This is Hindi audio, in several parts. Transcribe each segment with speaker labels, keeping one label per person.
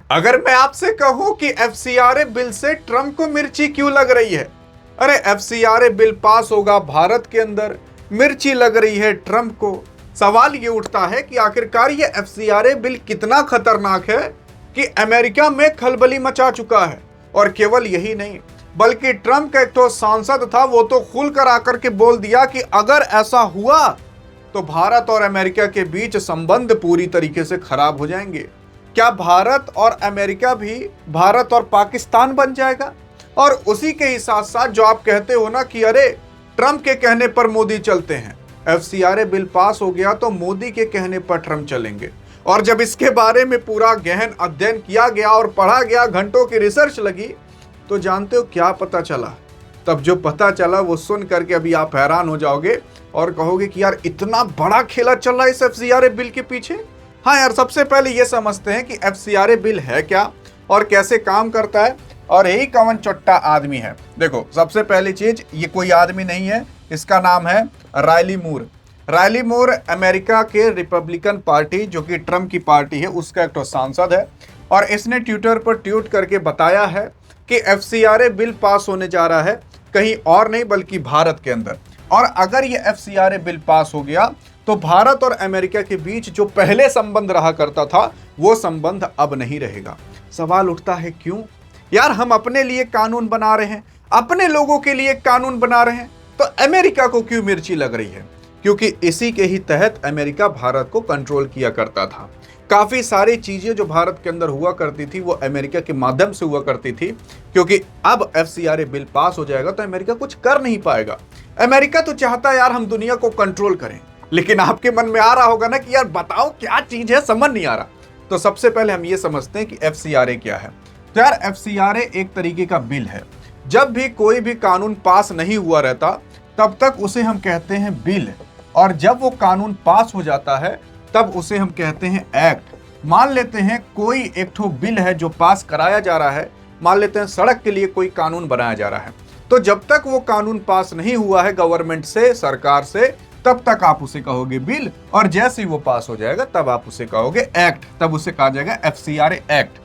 Speaker 1: अगर मैं आपसे कहूं कि एफसीआरए बिल से ट्रंप को मिर्ची क्यों लग रही है, अरे एफसीआरए बिल पास होगा भारत के अंदर, मिर्ची लग रही है ट्रंप को। सवाल ये उठता है कि आखिरकार ये एफसीआरए बिल कितना खतरनाक है कि अमेरिका में खलबली मचा चुका है। और केवल यही नहीं, बल्कि ट्रंप का एक तो सांसद था, वो तो खुलकर आकर के बोल दिया कि अगर ऐसा हुआ तो भारत और अमेरिका के बीच संबंध पूरी तरीके से खराब हो जाएंगे। क्या भारत और अमेरिका भी भारत और पाकिस्तान बन जाएगा? और उसी के ही साथ साथ जो आप कहते हो ना कि अरे ट्रंप के कहने पर मोदी चलते हैं, एफसीआरए बिल पास हो गया तो मोदी के कहने पर ट्रंप चलेंगे। और जब इसके बारे में पूरा गहन अध्ययन किया गया और पढ़ा गया, घंटों की रिसर्च लगी, तो जानते हो क्या पता चला? तब जो पता चला वो सुन करके अभी आप हैरान हो जाओगे और कहोगे कि यार इतना बड़ा खेला चल रहा है इस एफसीआरए बिल के पीछे। हाँ यार, सबसे पहले ये समझते हैं कि एफसीआरए बिल है क्या और कैसे काम करता है और यही कौन चट्टा आदमी है। देखो, सबसे पहली चीज, ये कोई आदमी नहीं है, इसका नाम है रायली मूर। रायली मूर अमेरिका के रिपब्लिकन पार्टी, जो कि ट्रंप की पार्टी है, उसका एक तो सांसद है। और इसने ट्विटर पर ट्वीट करके बताया है कि एफसीआरए बिल पास होने जा रहा है कहीं और नहीं बल्कि भारत के अंदर। और अगर ये एफसीआरए बिल पास हो गया तो भारत और अमेरिका के बीच जो पहले संबंध रहा करता था वो संबंध अब नहीं रहेगा। सवाल उठता है क्यों? यार हम अपने लिए कानून बना रहे हैं, अपने लोगों के लिए कानून बना रहे हैं, तो अमेरिका को क्यों मिर्ची लग रही है? क्योंकि इसी के ही तहत अमेरिका भारत को कंट्रोल किया करता था। काफी सारी चीजें जो भारत के अंदर हुआ करती थी वो अमेरिका के माध्यम से हुआ करती थी। क्योंकि अब एफसीआरए बिल पास हो जाएगा तो अमेरिका कुछ कर नहीं पाएगा। अमेरिका तो चाहता है यार हम दुनिया को कंट्रोल करें, लेकिन आपके मन में आ रहा होगा ना कि यार बताओ क्या चीज है, समझ नहीं आ रहा। तो सबसे पहले हम ये समझते हैं कि एफसीआरए क्या है। तो यार एफसीआरए एक तरीके का बिल है। जब भी कोई भी कानून पास नहीं हुआ रहता तब तक उसे हम कहते हैं बिल, और जब वो कानून पास हो जाता है तब उसे हम कहते हैं एक्ट। मान लेते हैं कोई एक ठो बिल है जो पास कराया जा रहा है, मान लेते हैं सड़क के लिए कोई कानून बनाया जा रहा है, तो जब तक वो कानून पास नहीं हुआ है गवर्नमेंट से, सरकार से, तब तक आप उसे कहोगे बिल। और जैसे ही वो पास हो जाएगा तब आप उसे कहोगे एक्ट, तब उसे कहा जाएगा एफसीआरए एक्ट।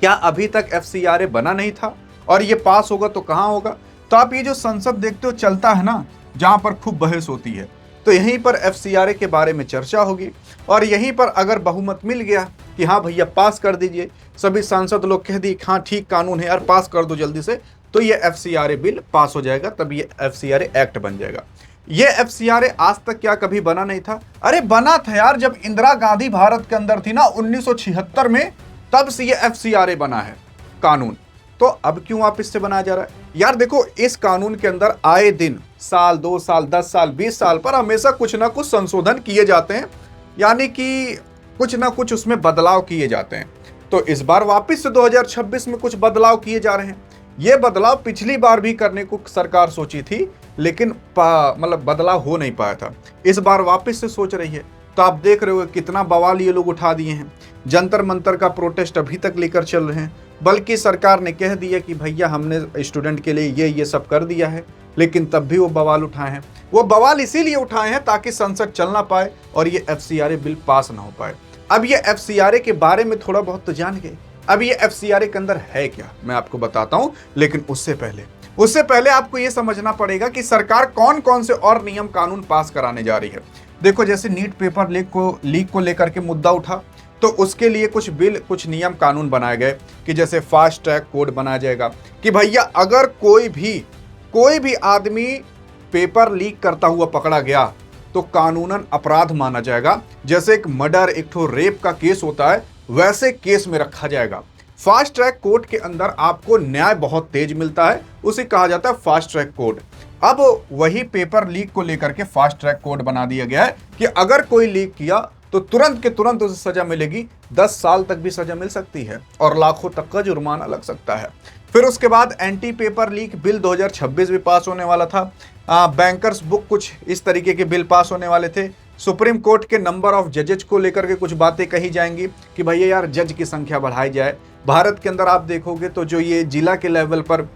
Speaker 1: क्या अभी तक एफसीआरए बना नहीं था और ये पास होगा तो कहां होगा? तो आप ये जो संसद देखते हो चलता है ना, जहां पर खूब बहस होती है, तो यहीं पर एफसीआरए के बारे में चर्चा होगी। और यहीं पर अगर बहुमत मिल गया कि हाँ भैया पास कर दीजिए, सभी सांसद लोग कह दिए हाँ ठीक कानून है यार, पास कर दो जल्दी से, तो ये एफसीआरए बिल पास हो जाएगा, तब ये एफसीआरए एक्ट बन जाएगा। ये एफसीआरए आज तक क्या कभी बना नहीं था? अरे बना था यार, जब इंदिरा गांधी भारत के अंदर थी ना 1976 में, तब से ये एफसीआरए बना है कानून। तो अब क्यों वापस से बनाया जा रहा है? यार देखो, इस कानून के अंदर आए दिन साल, 2 साल, 10 साल, 20 साल पर हमेशा कुछ ना कुछ संशोधन किए जाते हैं, यानी कि कुछ ना कुछ उसमें बदलाव किए जाते हैं। तो इस बार वापस से 2026 में कुछ बदलाव किए जा रहे हैं। ये बदलाव पिछली बार भी करने को सरकार सोची थी, लेकिन मतलब बदलाव हो नहीं पाया था। इस बार वापस से सोच रही है। तो आप देख रहे हो कितना बवाल ये लोग उठा दिए हैं। जंतर मंतर का प्रोटेस्ट अभी तक लेकर चल रहे हैं, बल्कि सरकार ने कह दिया कि भैया हमने स्टूडेंट के लिए ये सब कर दिया है, लेकिन तब भी वो बवाल उठाए हैं। वो बवाल इसीलिए उठाए हैं ताकि संसद चल ना पाए और ये एफसीआरए बिल पास ना हो पाए। अब ये एफसीआरए के बारे में थोड़ा बहुत तो जान गए। अब ये एफसीआरए के अंदर है क्या, मैं आपको बताता हूं, लेकिन उससे पहले आपको ये समझना पड़ेगा कि सरकार कौन कौन से और नियम कानून पास कराने जा रही है। देखो, जैसे नीट पेपर लीक को लेकर के मुद्दा उठा, तो उसके लिए कुछ बिल, कुछ नियम कानून बनाए गए कि जैसे फास्ट ट्रैक कोड बनाया जाएगा कि भैया अगर कोई भी आदमी पेपर लीक करता हुआ पकड़ा गया तो कानूनन अपराध माना जाएगा। जैसे एक मर्डर, एक ठो रेप का केस होता है, वैसे केस में रखा जाएगा। फास्ट ट्रैक कोर्ट के अंदर आपको न्याय बहुत तेज मिलता है, उसे कहा जाता है फास्ट ट्रैक कोर्ट। अब वही पेपर लीक को लेकर के फास्ट ट्रैक कोर्ट बना दिया गया है कि अगर कोई लीक किया तो तुरंत के तुरंत उसे सजा मिलेगी, 10 साल तक भी सजा मिल सकती है और लाखों तक का जुर्माना लग सकता है। फिर उसके बाद एंटी पेपर लीक बिल 2026 में पास होने वाला था। बैंकर्स बुक, कुछ इस तरीके के बिल पास होने वाले थे। सुप्रीम कोर्ट के नंबर ऑफ जजेज को लेकर के कुछ बातें कही जाएंगी कि भैया यार जज की संख्या बढ़ाई जाए। भारत के अंदर आप देखोगे तो जो ये जिला के लेवल पर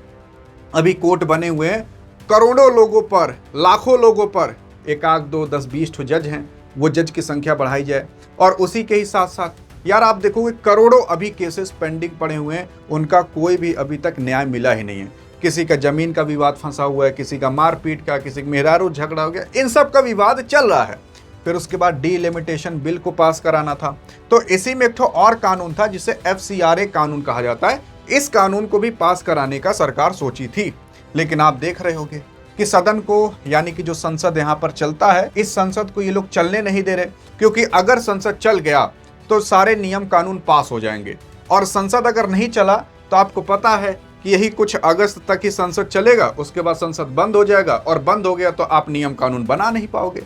Speaker 1: अभी कोर्ट बने हुए हैं, करोड़ों लोगों पर, लाखों लोगों पर, 1, 2, 10, 20 जज हैं, वो जज की संख्या बढ़ाई जाए। और उसी के ही साथ साथ यार आप देखोगे करोड़ों अभी केसेस पेंडिंग पड़े हुए हैं, उनका कोई भी अभी तक न्याय मिला ही नहीं है। किसी का जमीन का विवाद फंसा हुआ है, किसी का मारपीट का, किसी का मेहरारू झगड़ा हो गया, इन सब का विवाद चल रहा है। फिर उसके बाद डीलिमिटेशन बिल को पास कराना था, तो इसी में एक ठो और कानून था जिसे FCRA कानून कहा जाता है। इस कानून को भी पास कराने का सरकार सोची थी, लेकिन आप देख रहे होंगे कि सदन को, यानी कि जो संसद यहाँ पर चलता है, इस संसद को ये लोग चलने नहीं दे रहे, क्योंकि अगर संसद चल गया तो सारे नियम कानून पास हो जाएंगे, और संसद अगर नहीं चला तो आपको पता है कि यही कुछ अगस्त तक ही संसद चलेगा, उसके बाद संसद बंद हो जाएगा, और बंद हो गया तो आप नियम कानून बना नहीं पाओगे,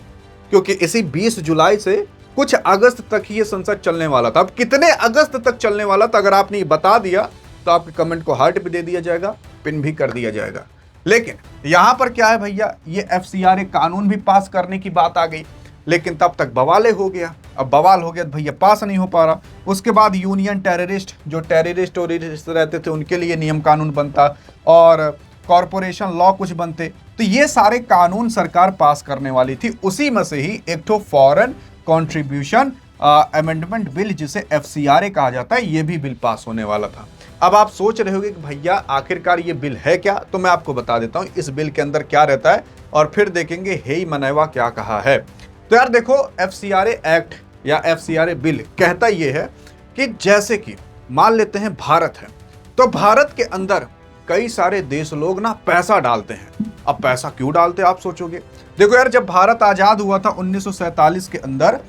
Speaker 1: क्योंकि इसी 20 जुलाई से कुछ अगस्त तक ही ये संसद चलने वाला था। अब कितने अगस्त तक चलने वाला था अगर आपने बता दिया तो आपके कमेंट को हार्ट भी दे दिया जाएगा, पिन भी कर दिया जाएगा। लेकिन यहां पर क्या है भैया, ये FCRA कानून भी पास करने की बात आ गई, लेकिन तब तक बवाले हो गया। अब बवाल हो गया तो भैया पास नहीं हो पा रहा। उसके बाद यूनियन टेररिस्ट, जो टेररिस्ट और रहते थे उनके लिए नियम कानून बनता, और कॉरपोरेशन लॉ कुछ बनते, तो ये सारे कानून सरकार पास करने वाली थी। उसी में से ही एक तो फॉरेन कंट्रीब्यूशन अमेंडमेंट बिल, जिसे FCRA कहा जाता है, ये भी बिल पास होने वाला था। अब आप सोच रहे होंगे कि भैया आखिरकार ये बिल है क्या, तो मैं आपको बता देता हूँ इस बिल के अंदर क्या रहता है, और फिर देखेंगे हे मनैवा क्या कहा है। तो यार देखो, FCRA एक्ट या FCRA बिल कहता ये है कि जैसे कि मान लेते हैं भारत है, तो भारत के अंदर कई सारे देश लोग ना पैसा डालते हैं। अब पैसा क्यों डालते हैं आप सोचोगे। देखो यार, जब भारत आजाद हुआ था 1947 के अंदर,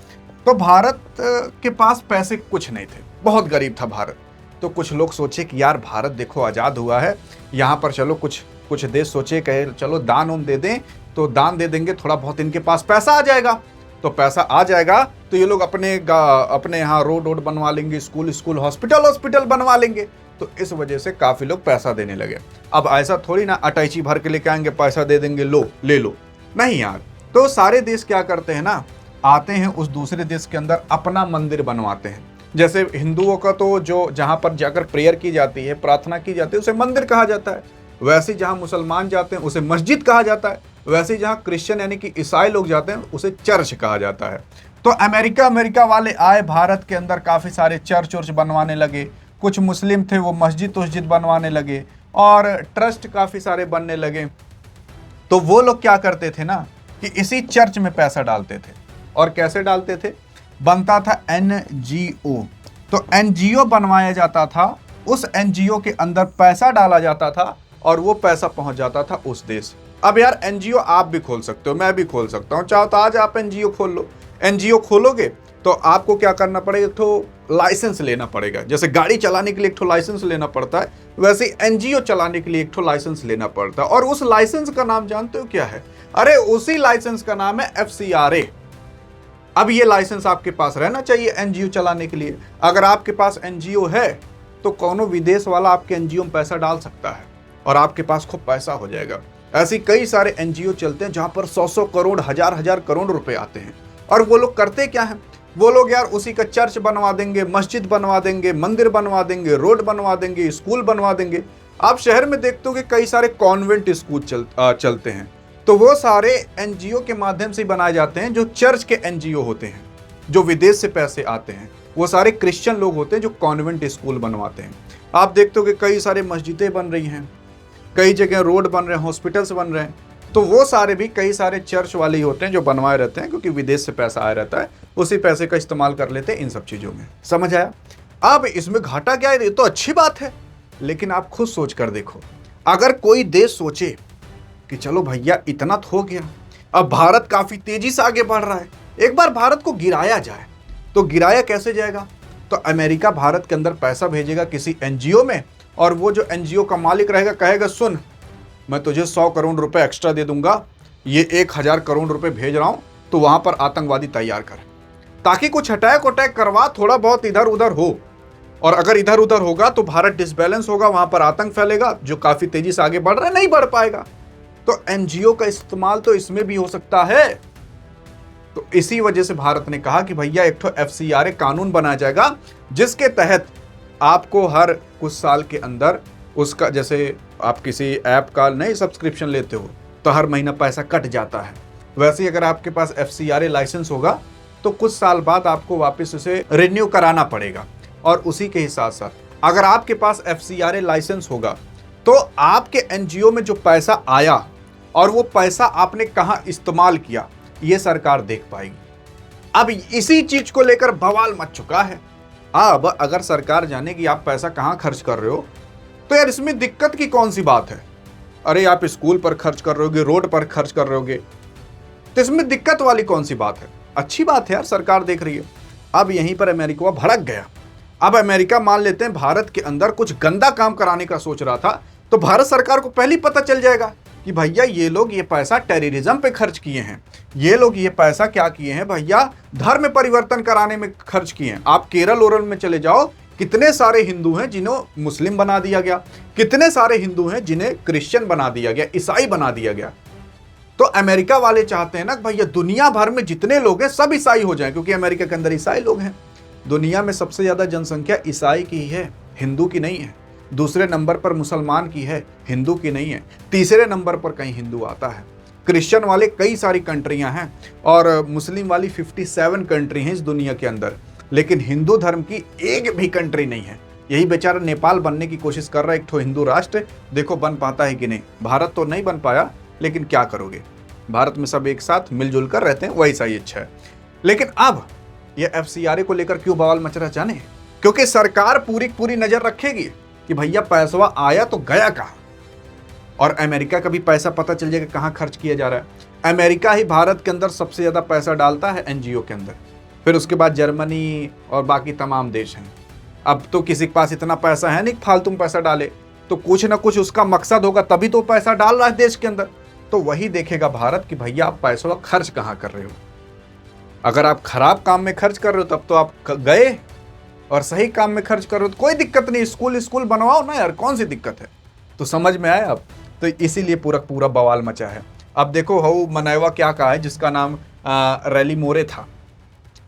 Speaker 1: तो भारत के पास पैसे कुछ नहीं थे, बहुत गरीब था भारत। तो कुछ लोग सोचे कि यार भारत देखो आजाद हुआ है, यहाँ पर चलो कुछ देश सोचे कहे चलो दान उन दे दें, तो दान दे देंगे, थोड़ा बहुत इनके पास पैसा आ जाएगा। तो पैसा आ जाएगा तो ये लोग अपने यहाँ रोड बनवा लेंगे, स्कूल हॉस्पिटल बनवा लेंगे। तो इस वजह से काफी लोग पैसा देने लगे। अब ऐसा थोड़ी ना अटैची भर के लेके आएंगे, पैसा दे देंगे, लो ले लो, नहीं यार। तो सारे देश क्या करते हैं ना, आते हैं उस दूसरे देश के अंदर अपना मंदिर बनवाते हैं। जैसे हिंदुओं का तो जो जहां पर जाकर प्रेयर की जाती है, प्रार्थना की जाती है, उसे मंदिर कहा जाता है। वैसे जहां मुसलमान जाते हैं उसे मस्जिद कहा जाता है। वैसे जहां क्रिश्चियन यानी कि ईसाई लोग जाते हैं उसे चर्च कहा जाता है। तो अमेरिका वाले आए भारत के अंदर, काफी सारे चर्च बनवाने लगे। कुछ मुस्लिम थे वो मस्जिद बनवाने लगे, और ट्रस्ट काफी सारे बनने लगे। तो वो लोग क्या करते थे ना कि इसी चर्च में पैसा डालते थे। और कैसे डालते थे, बनता था NGO। तो NGO बनवाया जाता था, उस NGO के अंदर पैसा डाला जाता था, और वो पैसा पहुंच जाता था उस देश। अब यार NGO आप भी खोल सकते हो, मैं भी खोल सकता हूं, चाहो तो आज आप NGO खोल लो। NGO खोलोगे तो आपको क्या करना पड़ेगा, एक तो लाइसेंस लेना पड़ेगा। जैसे गाड़ी चलाने के लिए एक तो लाइसेंस लेना पड़ता है, वैसे NGO चलाने के लिए एक तो लाइसेंस लेना पड़ता है। और उस लाइसेंस का नाम जानते हो क्या है? अरे उसी लाइसेंस का नाम है FCRA। अब ये लाइसेंस आपके पास रहना चाहिए NGO चलाने के लिए। अगर आपके पास NGO है तो कोनो विदेश वाला आपके NGO में पैसा डाल सकता है, और आपके पास खूब पैसा हो जाएगा। ऐसी कई सारे NGO चलते हैं जहां पर 100 करोड़, हजार करोड़ रुपए आते हैं। और वो लोग करते क्या है, वो लोग यार उसी का चर्च बनवा देंगे, मस्जिद बनवा देंगे, मंदिर बनवा देंगे, रोड बनवा देंगे, स्कूल बनवा देंगे। आप शहर में देखते हो कि कई सारे कॉन्वेंट स्कूल चलते हैं, तो वो सारे NGO के माध्यम से बनाए जाते हैं। जो चर्च के NGO होते हैं, जो विदेश से पैसे आते हैं, वो सारे क्रिश्चियन लोग होते हैं जो कॉन्वेंट स्कूल बनवाते हैं। आप देखते हो कि कई सारे मस्जिदें बन रही हैं, कई जगह रोड बन रहे हैं, हॉस्पिटल्स बन रहे हैं, तो वो सारे भी कई सारे चर्च वाले ही होते हैं जो बनवाए रहते हैं, क्योंकि विदेश से पैसा आया रहता है, उसी पैसे का इस्तेमाल कर लेते हैं इन सब चीज़ों में। समझ आया? अब इसमें घाटा क्या है, ये तो अच्छी बात है, लेकिन आप खुद सोच कर देखो, अगर कोई देश सोचे कि चलो भैया इतना तो हो गया, अब भारत काफी तेजी से आगे बढ़ रहा है, एक बार भारत को गिराया जाए, तो गिराया कैसे जाएगा? तो अमेरिका भारत के अंदर पैसा भेजेगा किसी NGO में, और वो जो NGO का मालिक रहेगा कहेगा सुन, मैं तुझे 100 करोड़ रुपए एक्स्ट्रा दे दूंगा, ये 1000 करोड़ रुपए भेज रहा हूं, तो वहां पर आतंकवादी तैयार कर, ताकि कुछ अटैक करवा, थोड़ा बहुत इधर उधर हो। और अगर इधर उधर होगा तो भारत डिसबैलेंस होगा, वहां पर आतंक फैलेगा, जो काफी तेजी से आगे बढ़ रहा है नहीं बढ़ पाएगा। तो NGO का इस्तेमाल तो इसमें भी हो सकता है। तो इसी वजह से भारत ने कहा कि भैया एक तो FCRA कानून बनाया जाएगा, जिसके तहत आपको हर कुछ साल के अंदर उसका, जैसे आप किसी ऐप का नई सब्सक्रिप्शन लेते हो तो हर महीना पैसा कट जाता है, वैसे ही अगर आपके पास FCRA लाइसेंस होगा तो कुछ साल बाद आपको वापस उसे रिन्यू कराना पड़ेगा। और उसी के ही साथ साथ अगर आपके पास FCRA लाइसेंस होगा तो आपके NGO में जो पैसा आया और वो पैसा आपने कहां इस्तेमाल किया, ये सरकार देख पाएगी। अब इसी चीज को लेकर बवाल मच चुका है। अब अगर सरकार जाने कि आप पैसा कहां खर्च कर रहे हो, तो यार इसमें दिक्कत की कौन सी बात है? अरे आप स्कूल पर खर्च कर रहे होगे, रोड पर खर्च कर रहे होगे, तो इसमें दिक्कत वाली कौन सी बात है? अच्छी बात है यार, सरकार देख रही है। अब यहीं पर अमेरिका भड़क गया। अब अमेरिका मान लेते हैं भारत के अंदर कुछ गंदा काम कराने का सोच रहा था, तो भारत सरकार को पहले ही पता चल जाएगा कि भैया ये लोग ये पैसा टेररिज्म पे खर्च किए हैं, ये लोग ये पैसा क्या किए हैं भैया, धर्म परिवर्तन कराने में खर्च किए हैं। आप केरल ओरल में चले जाओ, कितने सारे हिंदू हैं जिन्हें मुस्लिम बना दिया गया, कितने सारे हिंदू हैं जिन्हें क्रिश्चियन बना दिया गया, ईसाई बना दिया गया। तो अमेरिका वाले चाहते हैं ना भैया दुनिया भर में जितने लोग हैं सब ईसाई हो जाएं, क्योंकि अमेरिका के अंदर ईसाई लोग हैं। दुनिया में सबसे ज्यादा जनसंख्या ईसाई की ही है, हिंदू की नहीं है। दूसरे नंबर पर मुसलमान की है, हिंदू की नहीं है। तीसरे नंबर पर कहीं हिंदू आता है। क्रिश्चियन वाले कई सारी कंट्रियां हैं और मुस्लिम वाली 57 कंट्री हैं इस दुनिया के अंदर, लेकिन हिंदू धर्म की एक भी कंट्री नहीं है। यही बेचारा नेपाल बनने की कोशिश कर रहा है, एक ठो हिंदू राष्ट्र, देखो बन पाता है कि नहीं। भारत तो नहीं बन पाया, लेकिन क्या करोगे, भारत में सब एक साथ मिलजुल कर रहते हैं, वही सही इच्छा है। लेकिन अब ये FCRA को लेकर क्यों बवाल मच रहा जाने? क्योंकि सरकार पूरी नजर रखेगी कि भैया पैसा आया तो गया कहां, और अमेरिका का भी पैसा पता चल जाएगा कहां खर्च किया जा रहा है। अमेरिका ही भारत के अंदर सबसे ज्यादा पैसा डालता है NGO के अंदर, फिर उसके बाद जर्मनी और बाकी तमाम देश हैं। अब तो किसी के पास इतना पैसा है नहीं फालतू में पैसा डाले, तो कुछ ना कुछ उसका मकसद होगा, तभी तो पैसा डाल रहा है देश के अंदर। तो वही देखेगा भारत कि भैया आप पैसा खर्च कहां कर रहे हो। अगर आप खराब काम में खर्च कर रहे हो तब तो आप गए, और सही काम में खर्च कर रहे हो तो कोई दिक्कत नहीं, स्कूल बनवाओ ना यार, कौन सी दिक्कत है। तो समझ में आया अब, तो इसीलिए पूरा बवाल मचा है। अब देखो हाउ मनावा क्या कहा है, जिसका नाम रैली मोरे था।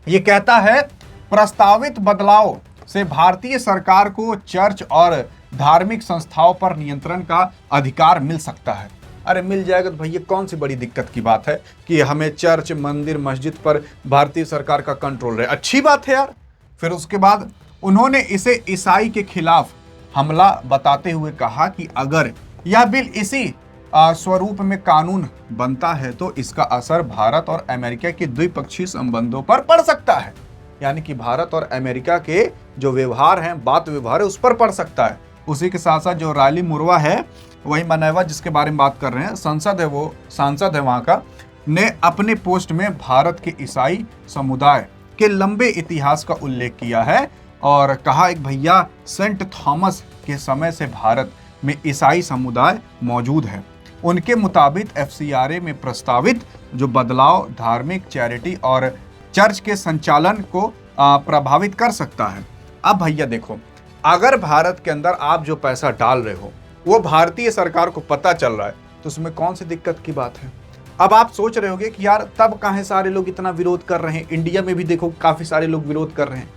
Speaker 1: ये कहता है प्रस्तावित बदलाव से भारतीय सरकार को चर्च और धार्मिक संस्थाओं पर नियंत्रण का अधिकार मिल सकता है। अरे मिल जाएगा तो भैया कौन सी बड़ी दिक्कत की बात है कि हमें चर्च, मंदिर, मस्जिद पर भारतीय सरकार का कंट्रोल रहे, अच्छी बात है यार। फिर उसके बाद उन्होंने इसे ईसाई के खिलाफ हमला बताते हुए कहा कि अगर यह बिल इसी स्वरूप में कानून बनता है तो इसका असर भारत और अमेरिका के द्विपक्षीय संबंधों पर पड़ सकता है। यानी कि भारत और अमेरिका के जो व्यवहार हैं, बात व्यवहार है, उस पर पड़ सकता है। उसी के साथ साथ जो रायली मुरवा है, वही मनावा जिसके बारे में बात कर रहे हैं, संसद है, वो सांसद है वहां का, ने अपने पोस्ट में भारत के ईसाई समुदाय के लंबे इतिहास का उल्लेख किया है और कहा एक भैया सेंट थॉमस के समय से भारत में ईसाई समुदाय मौजूद है। उनके मुताबिक FCRA में प्रस्तावित जो बदलाव धार्मिक, चैरिटी और चर्च के संचालन को प्रभावित कर सकता है। अब भैया देखो, अगर भारत के अंदर आप जो पैसा डाल रहे हो वो भारतीय सरकार को पता चल रहा है, तो उसमें कौन सी दिक्कत की बात है। अब आप सोच रहे होगे कि यार तब काहे सारे लोग इतना विरोध कर रहे हैं, इंडिया में भी देखो काफी सारे लोग विरोध कर रहे हैं।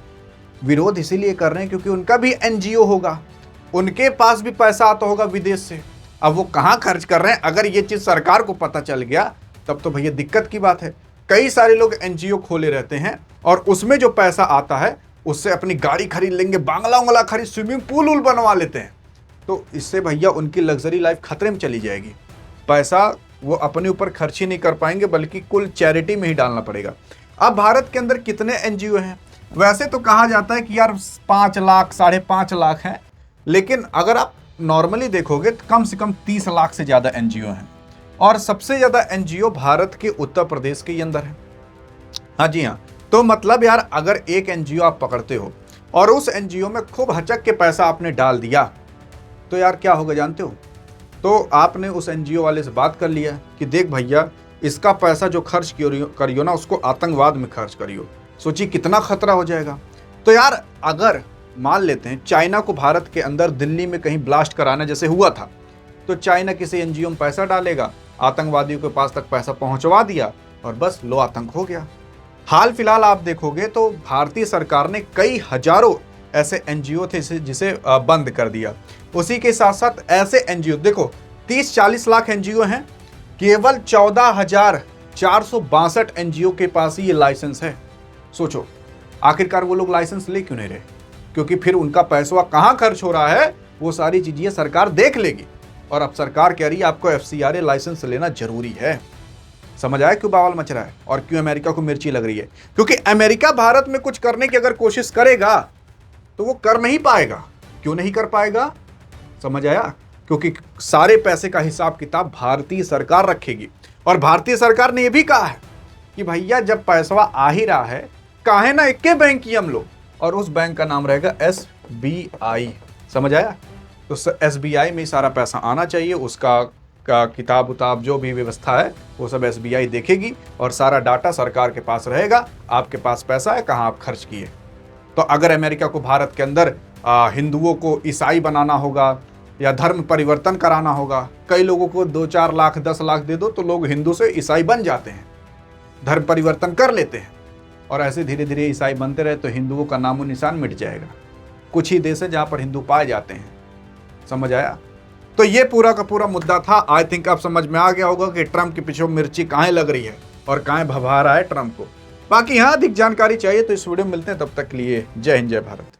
Speaker 1: विरोध इसीलिए कर रहे हैं क्योंकि उनका भी NGO होगा, उनके पास भी पैसा आता होगा विदेश से। अब वो कहाँ खर्च कर रहे हैं, अगर ये चीज सरकार को पता चल गया तब तो भैया दिक्कत की बात है। कई सारे लोग NGO खोले रहते हैं और उसमें जो पैसा आता है उससे अपनी गाड़ी खरीद लेंगे, बांग्ला खरीद, स्विमिंग पूल बनवा लेते हैं। तो इससे भैया उनकी लग्जरी लाइफ खतरे में चली जाएगी। पैसा वो अपने ऊपर खर्च ही नहीं कर पाएंगे, बल्कि कुल चैरिटी में ही डालना पड़ेगा। अब भारत के अंदर कितने NGO हैं? वैसे तो कहा जाता है कि यार 5 लाख, 5.5 लाख हैं, लेकिन अगर आप नॉर्मली देखोगे तो कम से कम 30 लाख से ज़्यादा NGO हैं। और सबसे ज़्यादा NGO भारत के उत्तर प्रदेश के अंदर है। हाँ जी हाँ, तो मतलब यार अगर एक NGO आप पकड़ते हो और उस NGO में खूब हचक के पैसा आपने डाल दिया, तो यार क्या होगा जानते हो? तो आपने उस NGO वाले से बात कर लिया कि देख भैया इसका पैसा जो खर्च करियो ना, उसको आतंकवाद में खर्च करियो। सोचिए कितना खतरा हो जाएगा। तो यार अगर मान लेते हैं चाइना को भारत के अंदर दिल्ली में कहीं ब्लास्ट कराना जैसे हुआ था, तो चाइना किसी NGO में पैसा डालेगा, आतंकवादियों के पास तक पैसा पहुंचवा दिया और बस लो आतंक हो गया। हाल फिलहाल आप देखोगे तो भारतीय सरकार ने कई हजारों ऐसे NGO थे जिसे बंद कर दिया। उसी के साथ साथ ऐसे NGO देखो 30-40 लाख NGO हैं, केवल 14,462 NGO के पास ही ये लाइसेंस है। सोचो, आखिरकार वो लोग लाइसेंस ले क्यों नहीं रहे? क्योंकि फिर उनका पैसा कहाँ खर्च हो रहा है वो सारी चीजें सरकार देख लेगी। और अब सरकार कह रही है आपको FCRA लाइसेंस लेना जरूरी है। समझ आया क्यों बवाल मच रहा है और क्यों अमेरिका को मिर्ची लग रही है? क्योंकि अमेरिका भारत में कुछ करने की अगर कोशिश करेगा तो वो कर नहीं पाएगा। क्यों नहीं कर पाएगा? समझ आया? क्योंकि सारे पैसे का हिसाब किताब भारतीय सरकार रखेगी। और भारतीय सरकार ने यह भी कहा है कि भैया जब पैसा आ ही रहा है, काहे ना एक बैंक की हम लोग, और उस बैंक का नाम रहेगा SBI। समझ आया? तो SBI में सारा पैसा आना चाहिए, उसका किताब उताब जो भी व्यवस्था है वो सब SBI देखेगी और सारा डाटा सरकार के पास रहेगा, आपके पास पैसा है कहाँ आप खर्च किए। तो अगर अमेरिका को भारत के अंदर हिंदुओं को ईसाई बनाना होगा या धर्म परिवर्तन कराना होगा, कई लोगों को 2-4 लाख 10 लाख दे दो तो लोग हिंदू से ईसाई बन जाते हैं, धर्म परिवर्तन कर लेते हैं, और ऐसे धीरे धीरे ईसाई बनते रहे तो हिंदुओं का नामो निशान मिट जाएगा। कुछ ही देश है जहां पर हिंदू पाए जाते हैं। समझ आया? तो ये पूरा का पूरा मुद्दा था। आई थिंक अब समझ में आ गया होगा कि ट्रम्प के पीछे मिर्ची कहाँ लग रही है और कहाँ भभा रहा है ट्रम्प को। बाकी यहाँ अधिक जानकारी चाहिए तो इस वीडियो में मिलते हैं, तब तक के लिए जय हिंद जय भारत।